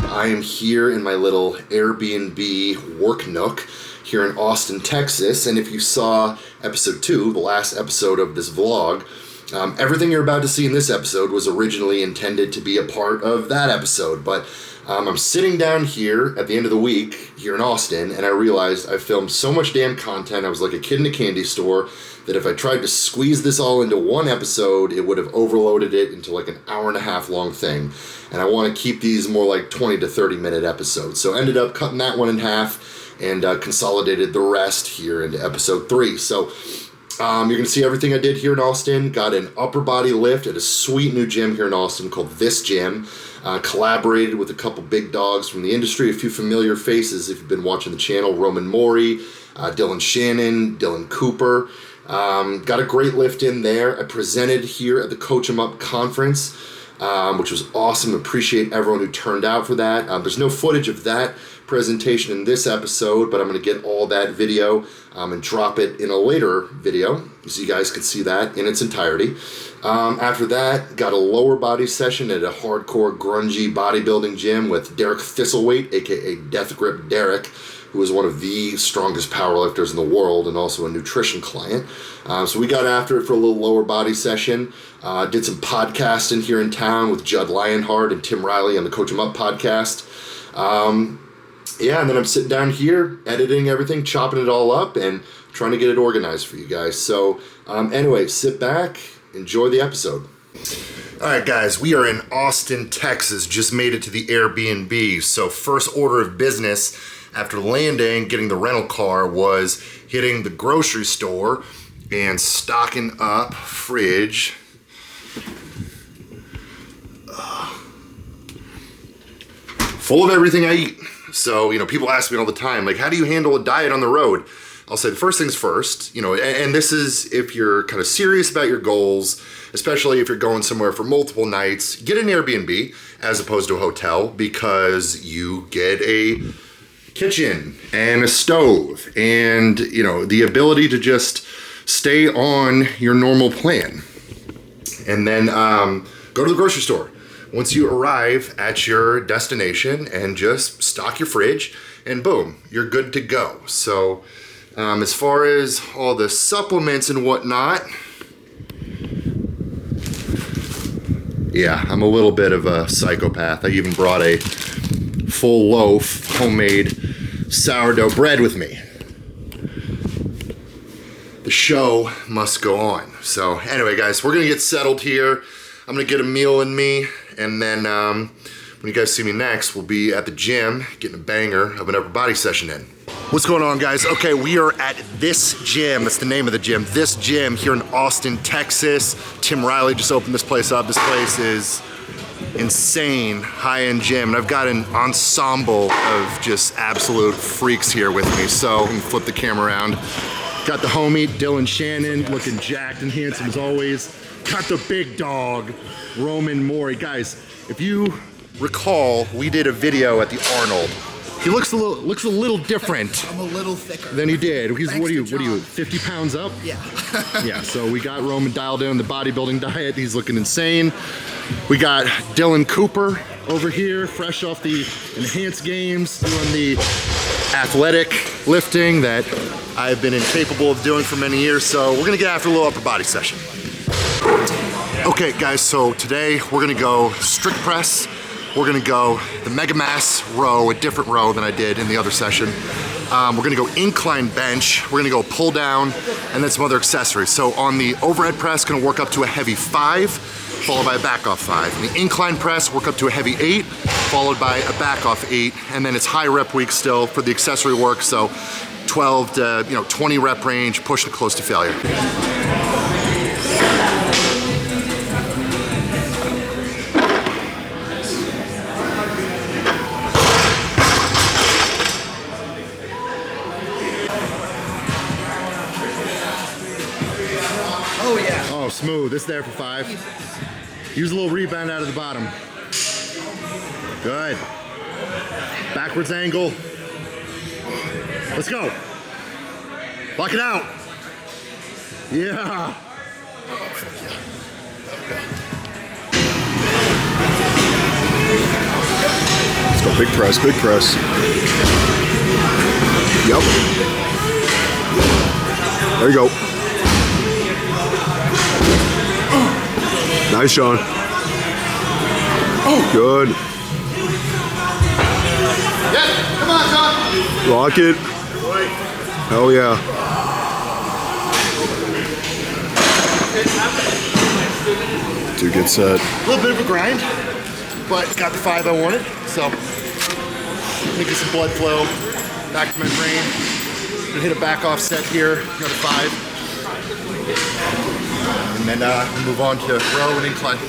I am here in my little Airbnb work nook here in Austin, Texas, and if you saw episode 2, the last episode of this vlog, everything you're about to see in this episode was originally intended to be a part of that episode, but I'm sitting down here at the end of the week here in Austin, and I realized I filmed so much damn content. I was like a kid in a candy store, that if I tried to squeeze this all into one episode, it would have overloaded it into like an hour-and-a-half long thing. And I want to keep these more like 20 to 30 minute episodes. So ended up cutting that one in half and consolidated the rest here into episode 3. So you're going to see everything I did here in Austin. Got an upper body lift at a sweet new gym here in Austin called This Gym. Collaborated with a couple big dogs from the industry, a few familiar faces if you've been watching the channel, Roman Mori, Dylan Shannon, Dylan Cooper. Got a great lift in there. I presented here at the Coach 'em Up conference, which was awesome. Appreciate everyone who turned out for that. There's no footage of that presentation in this episode, but I'm going to get all that video and drop it in a later video so you guys can see that in its entirety. After that, got a lower body session at a hardcore grungy bodybuilding gym with Derek Thistlethwaite, aka DeathGrip Derek, who is one of the strongest powerlifters in the world and also a nutrition client. So we got after it for a little lower body session. Did some podcasting here in town with Judd Lionheart and Tim Riley on the Coach 'em Up podcast. And then I'm sitting down here, editing everything, chopping it all up, and trying to get it organized for you guys. So anyway, sit back, enjoy the episode. All right, guys, we are in Austin, Texas. Just made it to the Airbnb. So first order of business after landing, getting the rental car, was hitting the grocery store and stocking up fridge. Full of everything I eat. So, people ask me all the time, like, how do you handle a diet on the road? I'll say the first things first, and this is if you're kind of serious about your goals, especially if you're going somewhere for multiple nights, get an Airbnb as opposed to a hotel, because you get a kitchen and a stove and, the ability to just stay on your normal plan. And then go to the grocery store once you arrive at your destination and just stock your fridge, and boom, you're good to go. So as far as all the supplements and whatnot, yeah, I'm a little bit of a psychopath. I even brought a full loaf homemade sourdough bread with me. The show must go on. So anyway, guys, we're gonna get settled here. I'm gonna get a meal in me, and then when you guys see me next, we'll be at the gym getting a banger of an upper body session in. What's going on, guys? Okay, we are at This Gym. That's the name of the gym. This Gym here in Austin, Texas. Tim Riley just opened this place up. This place is insane, high-end gym, and I've got an ensemble of just absolute freaks here with me. So I'm gonna flip the camera around. Got the homie Dylan Shannon, looking jacked and handsome as always. Got the big dog Roman Mori. Guys, if you recall, we did a video at the Arnold. He looks a little different. I'm a little thicker than he did. He's what are you 50 pounds up? Yeah. Yeah, so we got Roman dialed in on the bodybuilding diet. He's looking insane. We got Dylan Cooper over here, fresh off the enhanced games, doing the athletic lifting that I've been incapable of doing for many years. So we're gonna get after a little upper body session. Okay, guys, so today we're gonna go strict press. We're gonna go the Mega Mass row, a different row than I did in the other session. We're gonna go incline bench, we're gonna go pull down, and then some other accessories. So on the overhead press, gonna work up to a heavy 5, followed by a back off 5. On the incline press, work up to a heavy 8, followed by a back off 8, and then it's high rep week still for the accessory work, so 12 to 20 rep range, pushing close to failure. Oh yeah. Oh, smooth. It's there for 5. Use a little rebound out of the bottom. Good. Backwards angle. Let's go. Lock it out. Yeah. Let's Go big press, big press. Yep. There you go. Nice, Sean. Good. Yeah, come on, Sean. Lock it. Hell yeah. Dude, get set. A little bit of a grind, but got the 5 I wanted, so making some blood flow back to my brain. Gonna hit a back offset here, another 5. And then move on to row and incline.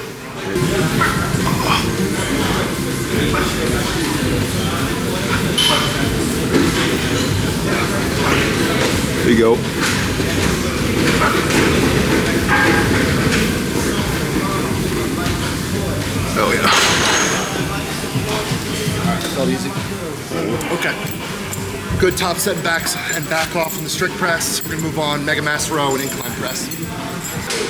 There you go. Oh yeah. Felt easy. Okay. Good top set and back off from the strict press. We're gonna move on mega mass row and incline press.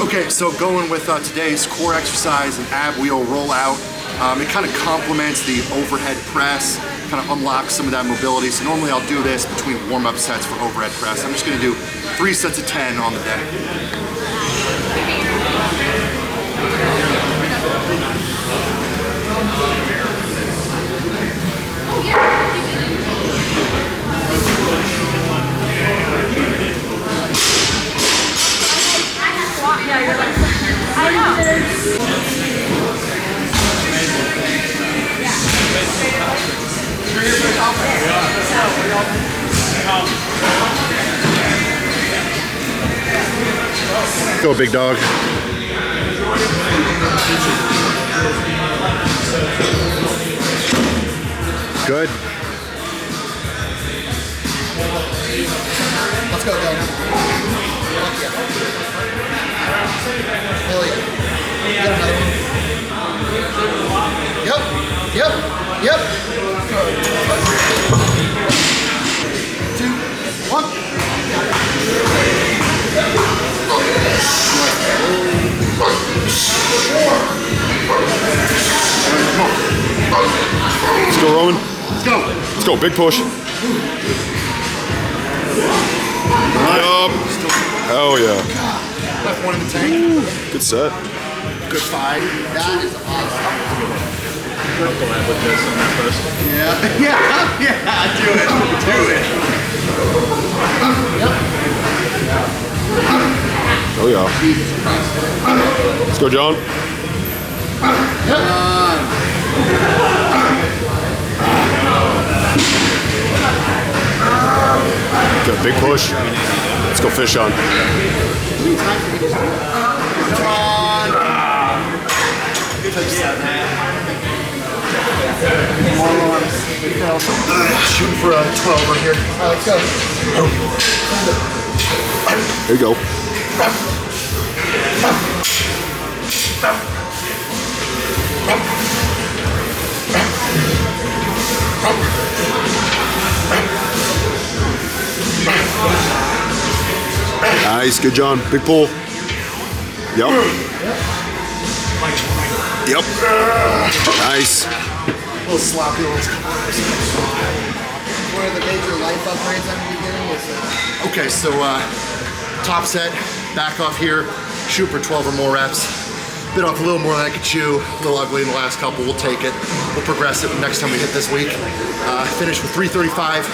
Okay, so going with today's core exercise, an ab wheel rollout. It kind of complements the overhead press, kind of unlocks some of that mobility. So normally I'll do this between warm-up sets for overhead press. I'm just gonna do 3 sets of 10 on the day. Go, big dog. Good. Let's go, Dylan. Hell yeah. Get another one. Yep. Yep. Yep. 2, 1. Let's go, Roman. Let's go. Let's go, big push. Yup. Hell yeah. Left one in the tank. Good set. Good 5. That is awesome. Yeah. Yeah. Yeah. Do it. Do it. Oh yeah. Let's go, John. Good, big push. Let's go, fish on. Come on. Shooting for a 12 right here. Let's go. There you go. Nice, good, John. Big pull. Yep. Yep. Nice. A little sloppy. One of the major life upgrades I'm going to be getting is Okay, so top set, back off here, shoot for 12 or more reps. Bit off a little more than I could chew, a little ugly in the last couple, we'll take it. We'll progress it next time we hit this week. Finish with 335,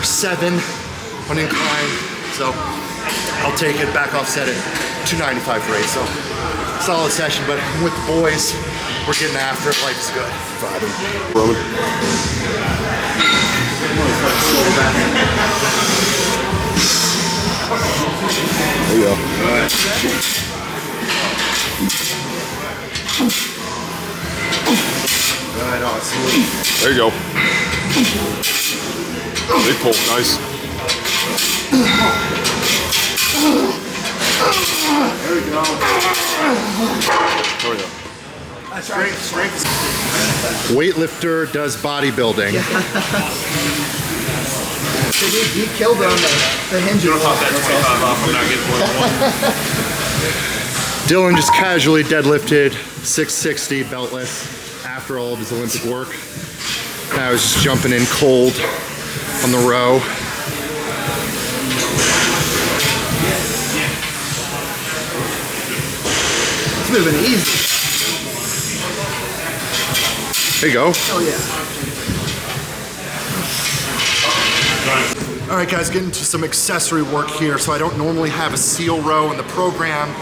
7 on incline, so I'll take it, back off set at 295 for 8, so solid session, but with the boys, we're getting after it, life's good. Vibing. Roman. There you go. Right, awesome. There you go. Big pull, nice. There we go. Oh yeah. Strength. Weightlifter does bodybuilding. he killed her on the hinge. You don't pop that 25 off, I'm not getting more than one. Dylan just casually deadlifted 660 beltless after all of his Olympic work. I was just jumping in cold on the row. It's moving easy. There you go. Oh yeah. All right, guys, getting to some accessory work here. So I don't normally have a seal row in the program,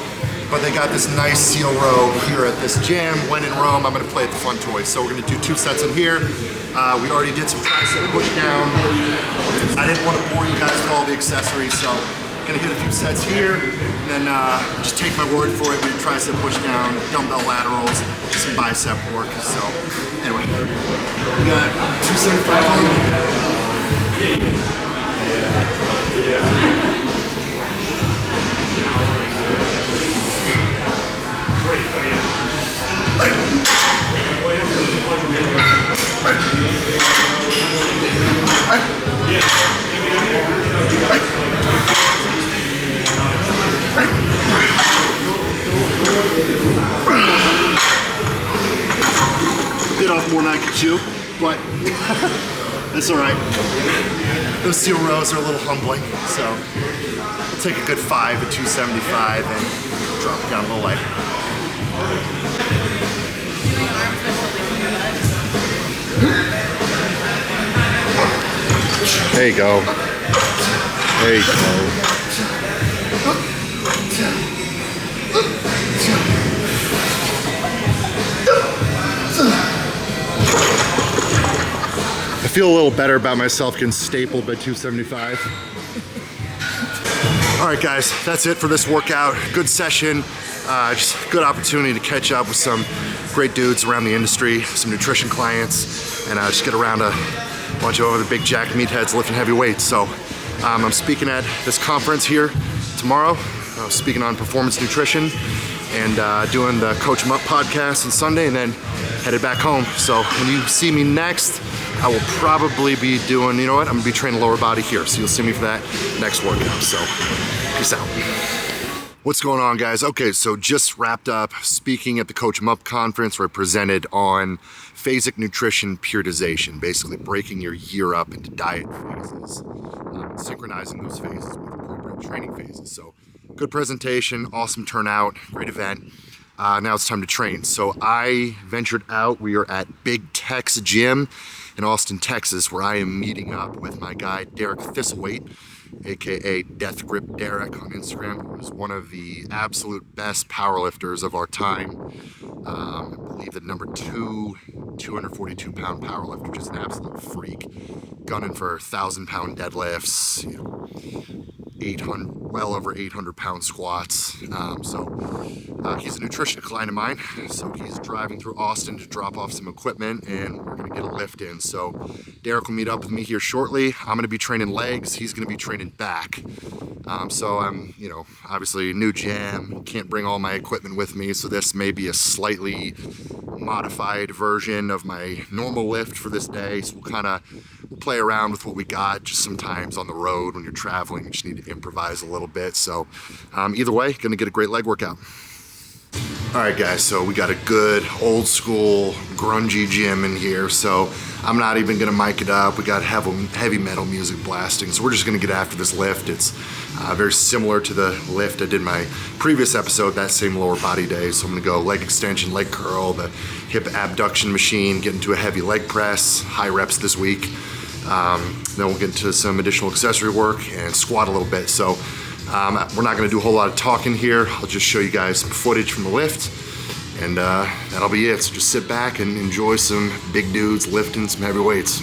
but they got this nice seal row here at this gym. When in Rome, I'm gonna play at the Fun Toys. So we're gonna do 2 sets in here. We already did some tricep push down. I didn't want to bore you guys with all the accessories, so I'm gonna hit a few sets here, and then just take my word for it. We do tricep push down, dumbbell laterals, some bicep work. So anyway, we got 275. Bit off more than I could chew, but that's all right. Those seal rows are a little humbling, so I'll take a good 5 at 275 and drop it down a little light. There you go. There you go. I feel a little better about myself getting stapled by 275. All right, guys, that's it for this workout. Good session, just good opportunity to catch up with some great dudes around the industry, some nutrition clients, and just get around a bunch of other big jack meatheads lifting heavy weights. So I'm speaking at this conference here tomorrow, speaking on performance nutrition, and doing the Coach 'em Up podcast on Sunday, and then headed back home. So when you see me next, I will probably be doing, you know what, I'm gonna be training lower body here. So you'll see me for that next workout. So peace out. What's going on, guys? Okay, so just wrapped up speaking at the Coach 'em Up conference where I presented on phasic nutrition periodization, basically breaking your year up into diet phases, synchronizing those phases with appropriate training phases. So good presentation, awesome turnout, great event. Now it's time to train. So I ventured out. We are at Big Tech's gym in Austin, Texas, where I am meeting up with my guy, Thistlethwaite, aka DeathGrip Derek on Instagram, who is one of the absolute best powerlifters of our time. I believe the number 2 242-pound powerlifter, just an absolute freak, gunning for 1,000-pound deadlifts, you know, 800, well over 800-pound squats. He's a nutrition client of mine, so he's driving through Austin to drop off some equipment, and we're gonna get a lift in. So Derek will meet up with me here shortly. I'm gonna be training legs. He's gonna be training back. So I'm, you know, obviously new gym, can't bring all my equipment with me, so this may be a slightly modified version of my normal lift for this day. So we'll play around with what we got. Just sometimes on the road when you're traveling, you just need to improvise a little bit. So either way, gonna get a great leg workout. All right, guys, so we got a good old school grungy gym in here, so I'm not even gonna mic it up. We got heavy metal music blasting, so we're just gonna get after this lift. It's very similar to the lift I did in my previous episode, that same lower body day. So I'm gonna go leg extension, leg curl, the hip abduction machine, get into a heavy leg press, high reps this week. Then we'll get into some additional accessory work and squat a little bit. So we're not gonna do a whole lot of talking here. I'll just show you guys some footage from the lift, and that'll be it. So just sit back and enjoy some big dudes lifting some heavy weights.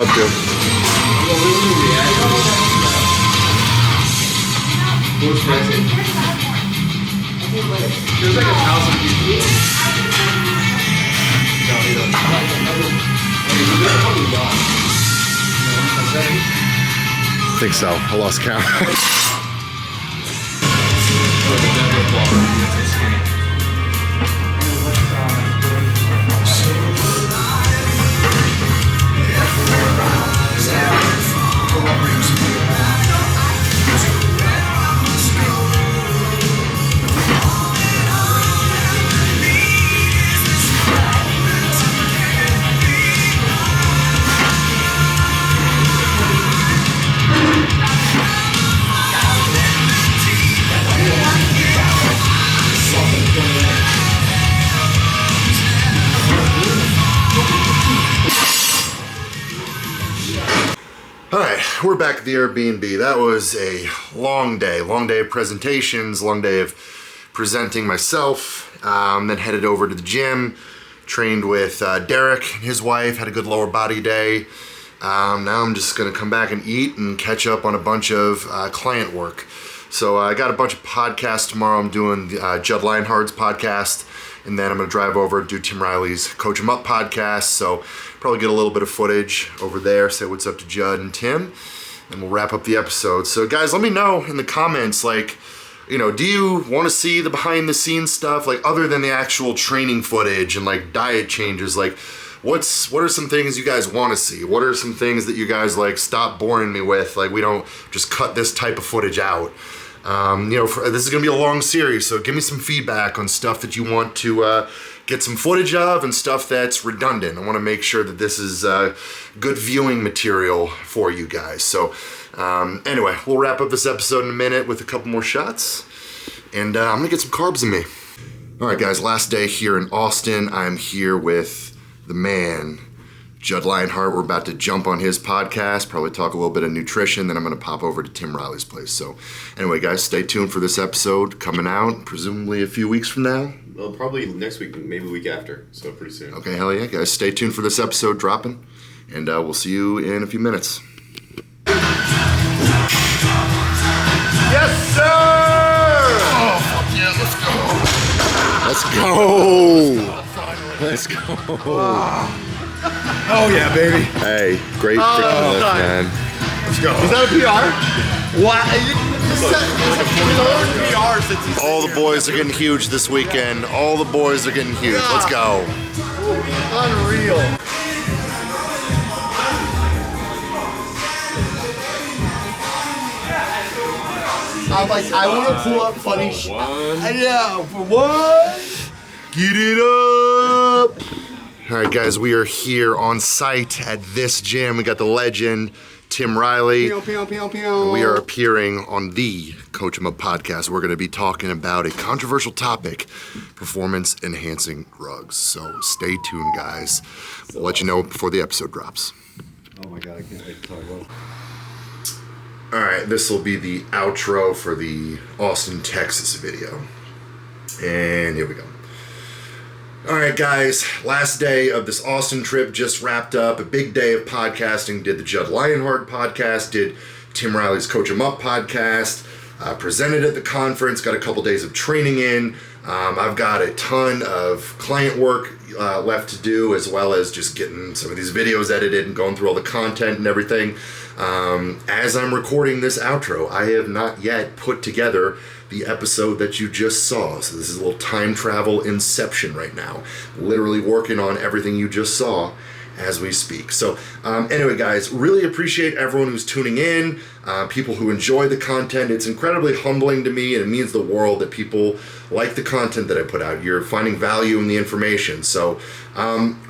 up to? There's like 1,000 people. I think so. I lost count. Alright, we're back at the Airbnb. That was a long day of presentations, long day of presenting myself, then headed over to the gym, trained with Derek and his wife, had a good lower body day. Now I'm just going to come back and eat and catch up on a bunch of client work. So I got a bunch of podcasts tomorrow. I'm doing Judd Lionheart's podcast, and then I'm going to drive over and do Tim Riley's Coach 'em Up podcast. So probably get a little bit of footage over there, say what's up to Judd and Tim, and we'll wrap up the episode. So guys, let me know in the comments, like, you know, do you want to see the behind the scenes stuff, like other than the actual training footage and like diet changes, like what are some things you guys want to see? What are some things that you guys like stop boring me with? Like, we don't just cut this type of footage out. You know, this is going to be a long series, so give me some feedback on stuff that you want to get some footage of and stuff that's redundant. I want to make sure that this is good viewing material for you guys. So anyway, we'll wrap up this episode in a minute with a couple more shots, and I'm going to get some carbs in me. All right, guys, last day here in Austin. I'm here with the man, Judd Lionheart. We're about to jump on his podcast, probably talk a little bit of nutrition, then I'm going to pop over to Tim Riley's place. So anyway, guys, stay tuned for this episode coming out presumably a few weeks from now. Well, probably next week, maybe the week after, so pretty soon. Okay, hell yeah, guys. Stay tuned for this episode dropping, and we'll see you in a few minutes. Yes, sir! Oh, fuck yeah, let's go. Let's go. Oh yeah, baby. Hey, great freaking lift, man. Let's go. Is that a PR? What? PR since he's All the boys are getting huge this weekend. All the boys are getting huge. Let's go. Unreal. I'm like, I want to pull up funny shit. Yeah, for what? Get it up! All right, guys, we are here on site at this gym. We got the legend, Tim Riley. Pew, pew, pew, pew. We are appearing on the Coach 'em Up podcast. We're going to be talking about a controversial topic, performance-enhancing drugs. So stay tuned, guys. We'll let you know before the episode drops. Oh my god, I can't wait to talk about it. All right, this will be the outro for the Austin, Texas video. And here we go. All right, guys, last day of this Austin trip just wrapped up. A big day of podcasting. Did the Judd Lionheart podcast, did Tim Riley's Coach 'em Up podcast, presented at the conference, got a couple days of training in. I've got a ton of client work left to do, as well as just getting some of these videos edited and going through all the content and everything. As I'm recording this outro, I have not yet put together the episode that you just saw. So this is a little time travel inception right now. Literally working on everything you just saw as we speak. So anyway, guys, really appreciate everyone who's tuning in, people who enjoy the content. It's incredibly humbling to me, and it means the world that people like the content that I put out. You're finding value in the information. So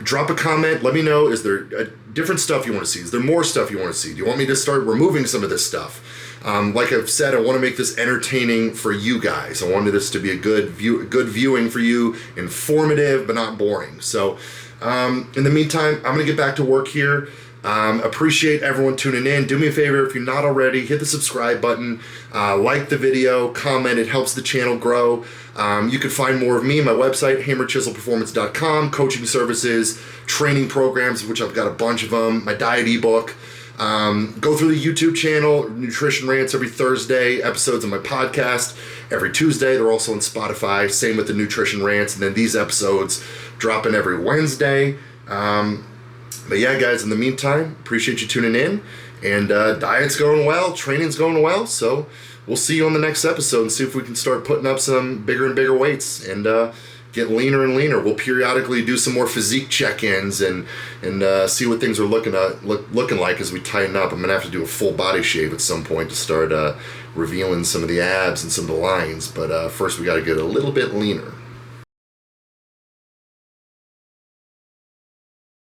drop a comment. Let me know, is there different stuff you want to see? Is there more stuff you want to see? Do you want me to start removing some of this stuff? Like I've said, I want to make this entertaining for you guys. I wanted this to be a good viewing for you, informative but not boring. So in the meantime, I'm going to get back to work here. Appreciate everyone tuning in. Do me a favor, if you're not already, hit the subscribe button, like the video, comment. It helps the channel grow. You can find more of me, my website, hammerchiselperformance.com, coaching services, training programs, which I've got a bunch of them, my diet ebook. Go through the YouTube channel, Nutrition Rants every Thursday, episodes of my podcast every Tuesday. They're also on Spotify, same with the Nutrition Rants, and then these episodes dropping every Wednesday. But yeah, guys, in the meantime, appreciate you tuning in, and diet's going well, training's going well, so we'll see you on the next episode and see if we can start putting up some bigger and bigger weights and get leaner and leaner. We'll periodically do some more physique check-ins and see what things are looking like as we tighten up. I'm gonna have to do a full body shave at some point to start revealing some of the abs and some of the lines, but first we got to get a little bit leaner.